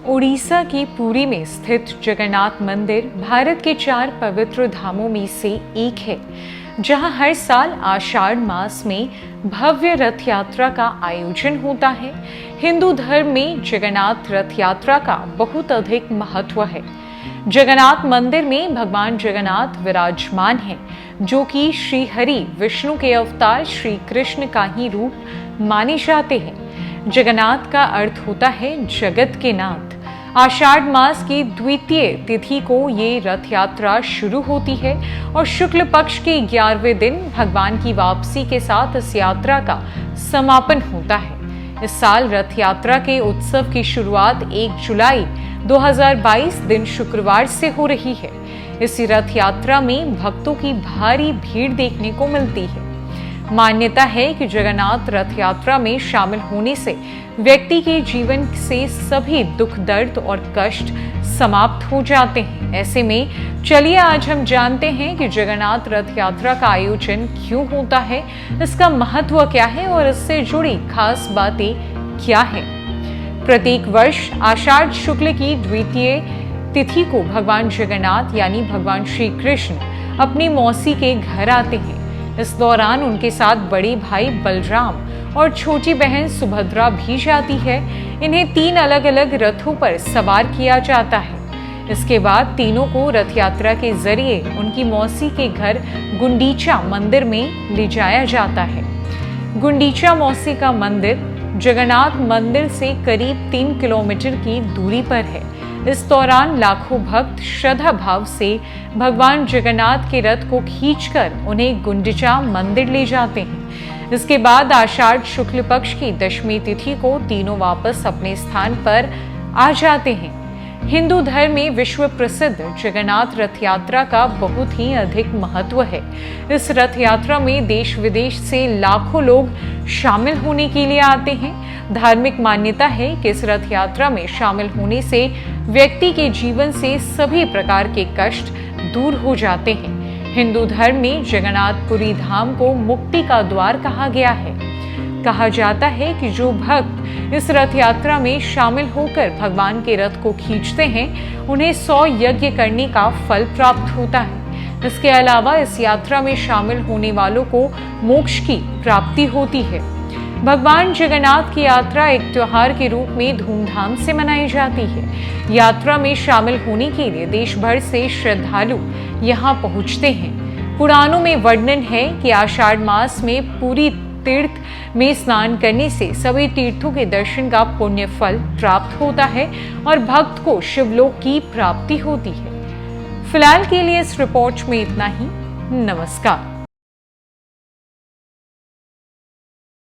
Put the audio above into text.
उड़ीसा की पुरी में स्थित जगन्नाथ मंदिर भारत के 4 पवित्र धामों में से एक है, जहां हर साल आषाढ़ मास में भव्य रथ यात्रा का आयोजन होता है। हिंदू धर्म में जगन्नाथ रथ यात्रा का बहुत अधिक महत्व है। जगन्नाथ मंदिर में भगवान जगन्नाथ विराजमान हैं, जो कि श्री हरि विष्णु के अवतार श्री कृष्ण का ही रूप माने जाते हैं। जगन्नाथ का अर्थ होता है जगत के नाथ। आषाढ़ मास की द्वितीय तिथि को ये रथ यात्रा शुरू होती है और शुक्ल पक्ष के 11वें दिन भगवान की वापसी के साथ इस यात्रा का समापन होता है। इस साल रथ यात्रा के उत्सव की शुरुआत 1 जुलाई 2022 दिन शुक्रवार से हो रही है। इस रथ यात्रा में भक्तों की भारी भीड़ देखने को मिलती है। मान्यता है कि जगन्नाथ रथ यात्रा में शामिल होने से व्यक्ति के जीवन से सभी दुख दर्द और कष्ट समाप्त हो जाते हैं। ऐसे में चलिए आज हम जानते हैं कि जगन्नाथ रथ यात्रा का आयोजन क्यों होता है, इसका महत्व क्या है और इससे जुड़ी खास बातें क्या है। प्रत्येक वर्ष आषाढ़ शुक्ल की द्वितीय तिथि को भगवान जगन्नाथ यानी भगवान श्री कृष्ण अपनी मौसी के घर आते हैं। इस दौरान उनके साथ बड़े भाई बलराम और छोटी बहन सुभद्रा भी जाती है। इन्हें 3 अलग अलग रथों पर सवार किया जाता है। इसके बाद तीनों को रथ यात्रा के जरिए उनकी मौसी के घर गुंडीचा मंदिर में ले जाया जाता है। गुंडीचा मौसी का मंदिर जगन्नाथ मंदिर से करीब 3 किलोमीटर की दूरी पर है। इस दौरान लाखों भक्त श्रद्धा भाव से भगवान जगन्नाथ के रथ को खींचकर उन्हें गुंडीचा मंदिर ले जाते हैं। इसके बाद आषाढ़ शुक्ल पक्ष की दशमी तिथि को तीनों वापस अपने स्थान पर आ जाते हैं। हिंदू धर्म में विश्व प्रसिद्ध जगन्नाथ रथ यात्रा का बहुत ही अधिक महत्व है। इस रथ यात्रा में देश विदेश से लाखों लोग शामिल होने के लिए आते हैं। धार्मिक मान्यता है कि इस रथ यात्रा में शामिल होने से व्यक्ति के जीवन से सभी प्रकार के कष्ट दूर हो जाते हैं। हिंदू धर्म में जगन्नाथपुरी धाम को मुक्ति का द्वार कहा गया है। कहा जाता है कि जो भक्त इस रथ यात्रा में शामिल होकर भगवान के रथ को खींचते हैं, उन्हें 100 यज्ञ करने का फल प्राप्त होता है। इसके अलावा इस यात्रा में शामिल होने वालों को मोक्ष की प्राप्ति होती है। भगवान जगन्नाथ की यात्रा एक त्योहार के रूप में धूमधाम से मनाई जाती है। यात्रा में शामिल होने के लिए देश भर से श्रद्धालु यहाँ पहुँचते हैं। पुराणों में वर्णन है कि आषाढ़ मास में पूरी तीर्थ में स्नान करने से सभी तीर्थों के दर्शन का पुण्य फल प्राप्त होता है और भक्त को शिवलोक की प्राप्ति होती है। फिलहाल के लिए इस रिपोर्ट में इतना ही। नमस्कार।